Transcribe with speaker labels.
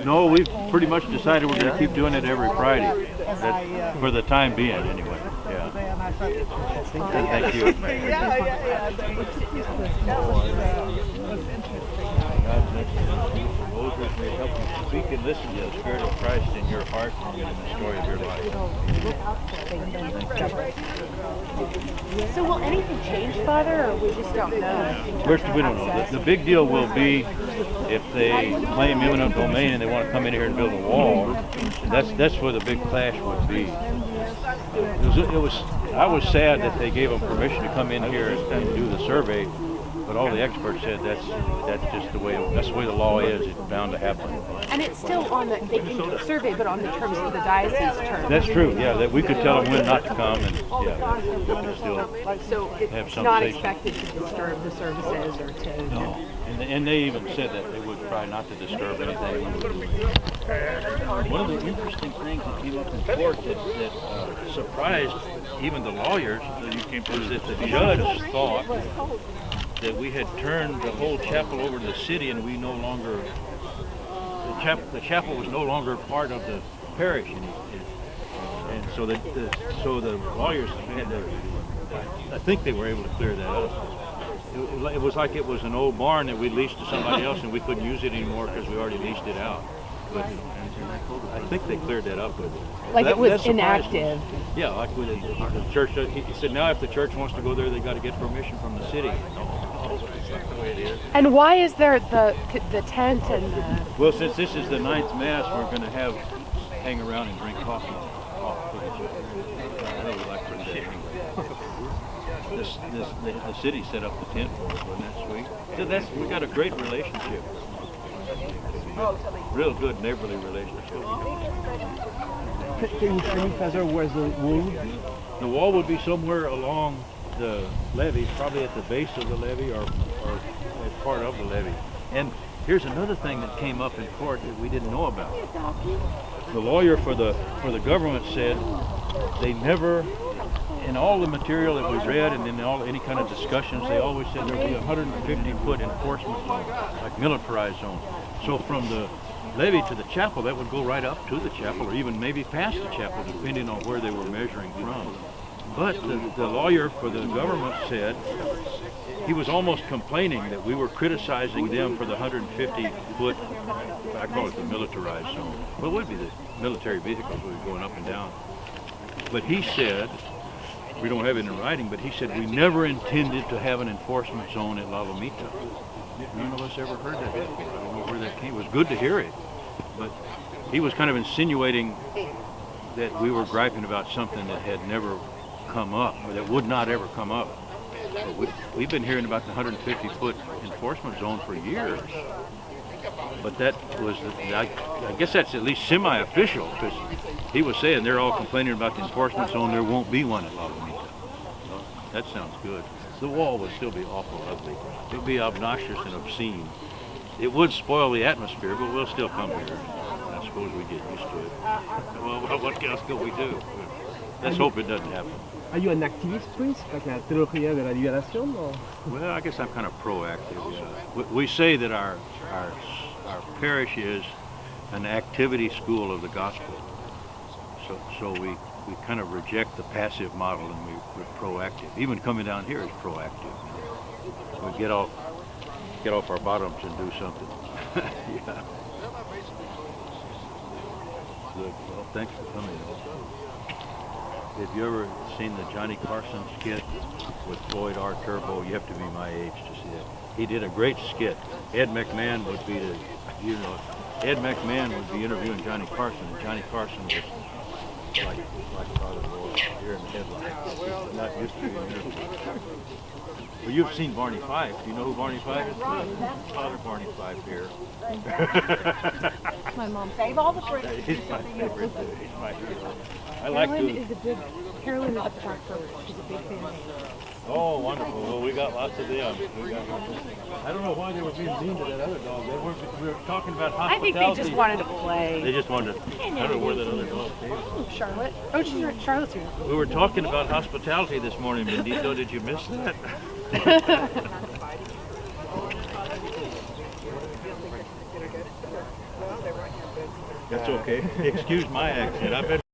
Speaker 1: No, we've pretty much decided we're going to keep doing it every Friday, for the time being anyway. Yeah. Thank you. Moses may help you speak and listen to the Spirit of Christ in your heart and in the story of your life.
Speaker 2: So will anything change, Father, or we just don't know?
Speaker 1: We don't know. The big deal will be if they claim eminent domain and they want to come in here and build a wall. That's where the big clash would be. I was sad that they gave them permission to come in here and do the survey, but all the experts said that's just the way the law is. It's bound to happen.
Speaker 2: And it's still on they can survey, but on the terms of the diocese terms.
Speaker 1: That's true. Yeah, that we could tell them when not to come, and yeah, we can still
Speaker 2: so
Speaker 1: have some.
Speaker 2: Not expected to disturb the services or to.
Speaker 1: No, and they even said that they would try not to disturb anything. One of the interesting things that came up in court that surprised even the lawyers was that the judge thought that we had turned the whole chapel over to the city, and we no longer the chapel was no longer part of the parish, and so the lawyers had to. I think they were able to clear that up. It was like it was an old barn that we leased to somebody else, and we couldn't use it anymore because we already leased it out. But I think they cleared that up with it.
Speaker 2: Like it was inactive.
Speaker 1: Yeah, like with the church. He said now if the church wants to go there, they got to get permission from the city. That's the way it is.
Speaker 2: And why is there the tent and the...
Speaker 1: Well, since this is the 9th Mass, we're going to hang around and drink coffee. I really like for that anyway. The city set up the tent for us, wasn't that sweet? So we got a great relationship. Real good neighborly relationship.
Speaker 3: Can you tell me, Father, where's the wall?
Speaker 1: The wall would be somewhere along the levee, probably at the base of the levee or as part of the levee. And here's another thing that came up in court that we didn't know about. The lawyer for the government said they never, in all the material that we read and in any kind of discussions, they always said there would be a 150-foot enforcement zone, like militarized zone. So from the levee to the chapel, that would go right up to the chapel, or even maybe past the chapel, depending on where they were measuring from. But the lawyer for the government said he was almost complaining that we were criticizing them for the 150-foot, I call it the militarized zone. Well, it would be the military vehicles would be going up and down. But he said, we don't have it in writing, but he said we never intended to have an enforcement zone at La Lomita. None of us ever heard that before. I don't know where that came. It was good to hear it, but he was kind of insinuating that we were griping about something that had never come up, or that would not ever come up. But we've been hearing about the 150-foot enforcement zone for years. But that was, I guess that's at least semi-official, because he was saying they're all complaining about the enforcement zone. There won't be one at La Lomita. So that sounds good. The wall would still be awful ugly. It would be obnoxious and obscene. It would spoil the atmosphere, but we'll still come here. I suppose we get used to it. Well, what else can we do? Let's hope it doesn't happen.
Speaker 3: Are you an activist, priest, like a théologien de la libération? Or?
Speaker 1: Well, I guess I'm kind of proactive. We say that our parish is an activity school of the gospel. So we kind of reject the passive model and we're proactive. Even coming down here is proactive. We get off our bottoms and do something. Yeah. Good. Well, thanks for coming. Have you ever seen the Johnny Carson skit with Floyd R. Turbo? You have to be my age to see that. He did a great skit. Ed McMahon would be Ed McMahon would be interviewing Johnny Carson, and Johnny Carson was like Father Lord here in the headlights. He's not used to being interviewed. Well, you've seen Barney Fife. Do you know who Barney Fife is? Father Barney Fife here.
Speaker 2: My mom. Save all the fruit.
Speaker 1: He's my favorite. He's my hero.
Speaker 2: Carolyn is a photographer. She's a big fan.
Speaker 1: Oh, wonderful. Well, we got lots of them. I don't know why they were being mean to that other dog. We were talking about hospitality.
Speaker 2: I think they just wanted to play.
Speaker 1: They just wanted to. I don't know where that other dog came from.
Speaker 2: Charlotte? Oh, Charlotte's here.
Speaker 1: We were talking about hospitality this morning, Bendito. Did you miss that? That's okay. Excuse my accent. I've been